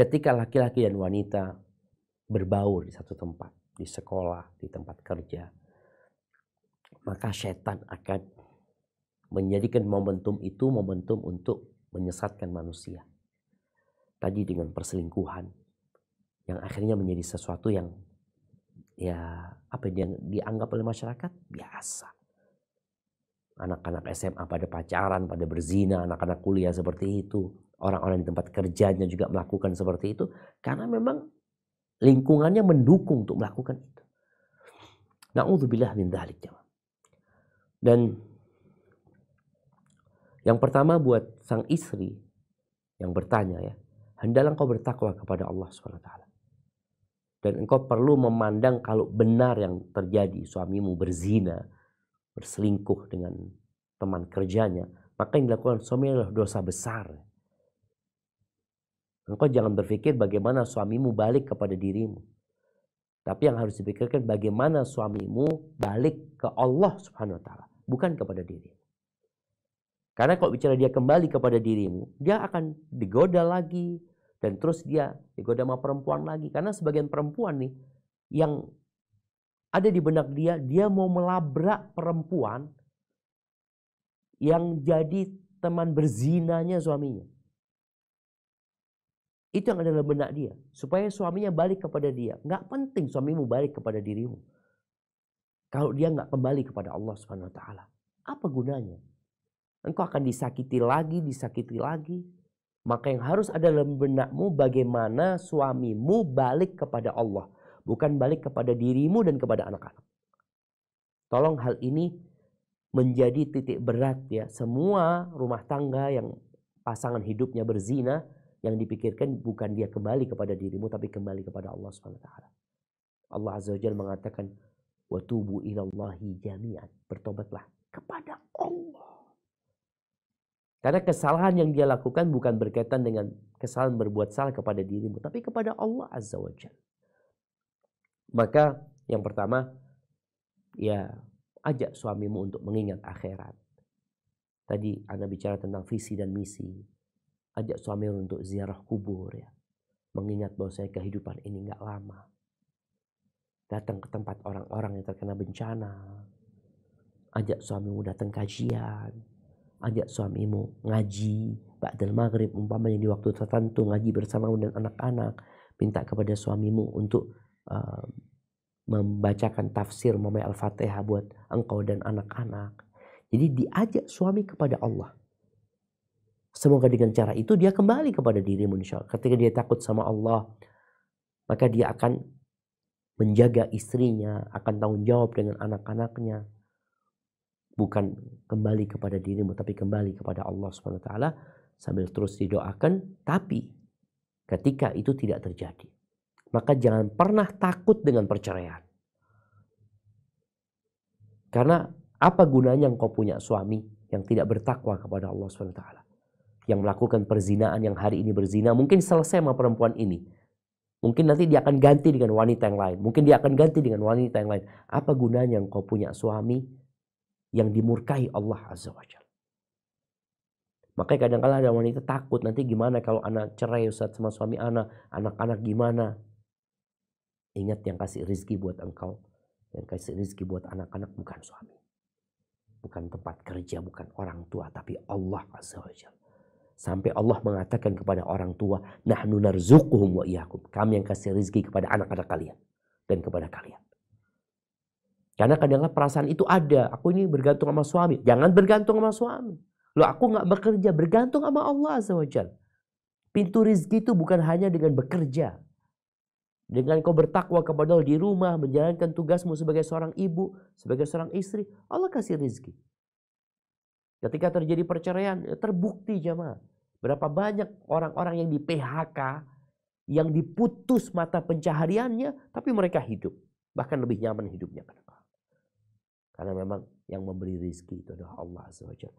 ketika laki-laki dan wanita berbaur di satu tempat, di sekolah, di tempat kerja, maka setan akan menjadikan momentum itu momentum untuk menyesatkan manusia. Tadi dengan perselingkuhan yang akhirnya menjadi sesuatu yang yang dianggap oleh masyarakat biasa. Anak-anak SMA pada pacaran, pada berzina, anak-anak kuliah seperti itu, orang-orang di tempat kerjanya juga melakukan seperti itu karena memang lingkungannya mendukung untuk melakukan itu. Na'udzubillah min dzalik. Dan yang pertama buat sang istri yang bertanya ya, hendaklah engkau bertakwa kepada Allah SWT. Dan engkau perlu memandang kalau benar yang terjadi, suamimu berzina, berselingkuh dengan teman kerjanya, maka yang dilakukan suami adalah dosa besar. Engkau jangan berpikir bagaimana suamimu balik kepada dirimu. Tapi yang harus dipikirkan bagaimana suamimu balik ke Allah Subhanahu wa taala, bukan kepada dirimu. Karena kalau bicara dia kembali kepada dirimu, dia akan digoda lagi dan terus dia digoda sama perempuan lagi. Karena sebagian perempuan nih yang ada di benak dia mau melabrak perempuan yang jadi teman berzinanya suaminya. Itu yang ada dalam benak dia. Supaya suaminya balik kepada dia. Nggak penting suamimu balik kepada dirimu. Kalau dia nggak kembali kepada Allah Subhanahu wa taala, apa gunanya? Engkau akan disakiti lagi. Maka yang harus ada dalam benakmu bagaimana suamimu balik kepada Allah. Bukan balik kepada dirimu dan kepada anak-anak. Tolong hal ini menjadi titik berat ya. Semua rumah tangga yang pasangan hidupnya berzina, yang dipikirkan bukan dia kembali kepada dirimu, tapi kembali kepada Allah SWT. Allah Azza wa Jalla mengatakan, وَتُوبُوا إِلَى اللَّهِ جَمِيعًا. Bertobatlah kepada Allah. Karena kesalahan yang dia lakukan bukan berkaitan dengan kesalahan berbuat salah kepada dirimu, tapi kepada Allah Azza wa Jalla. Maka yang pertama, ya ajak suamimu untuk mengingat akhirat. Tadi Anda bicara tentang visi dan misi. Ajak suamimu untuk ziarah kubur ya. Mengingat bahwa kehidupan ini nggak lama. Datang ke tempat orang-orang yang terkena bencana. Ajak suamimu datang kajian. Ajak suamimu ngaji ba'dal maghrib, umpamanya di waktu tertentu ngaji bersamamu dan anak-anak. Minta kepada suamimu untuk membacakan tafsir Mamai Al-Fatihah buat engkau dan anak-anak. Jadi diajak suami kepada Allah. Semoga dengan cara itu dia kembali kepada dirimu insya Allah. Ketika dia takut sama Allah, maka dia akan menjaga istrinya, akan tanggung jawab dengan anak-anaknya. Bukan kembali kepada dirimu, tapi kembali kepada Allah SWT sambil terus didoakan. Tapi ketika itu tidak terjadi, maka jangan pernah takut dengan perceraian. Karena apa gunanya engkau punya suami yang tidak bertakwa kepada Allah SWT. Yang melakukan perzinaan, yang hari ini berzina, mungkin selesai sama perempuan ini. Mungkin nanti dia akan ganti dengan wanita yang lain. Mungkin dia akan ganti dengan wanita yang lain. Apa gunanya engkau punya suami yang dimurkai Allah Azza wa Jalla. Makanya kadang-kadang ada wanita takut, nanti gimana kalau anak cerai Ustaz sama suami anak-anak gimana? Ingat yang kasih rizki buat engkau, yang kasih rizki buat anak-anak bukan suami. Bukan tempat kerja, bukan orang tua, tapi Allah Azza wa Jalla. Sampai Allah mengatakan kepada orang tua, nahnu narzuquhum wa iyyakum. Kami yang kasih rizki kepada anak-anak kalian dan kepada kalian. Karena kadang-kadang perasaan itu ada. Aku ini bergantung sama suami. Jangan bergantung sama suami. Loh aku gak bekerja. Bergantung sama Allah Azza wa Jalla. Pintu rizki itu bukan hanya dengan bekerja. Dengan kau bertakwa kepada Allah di rumah. Menjalankan tugasmu sebagai seorang ibu. Sebagai seorang istri. Allah kasih rizki. Ketika terjadi perceraian. Terbukti jamaah. Berapa banyak orang-orang yang di PHK. Yang diputus mata pencahariannya. Tapi mereka hidup. Bahkan lebih nyaman hidupnya. Karena memang yang memberi rizki itu adalah Allah Azza wa Jalla.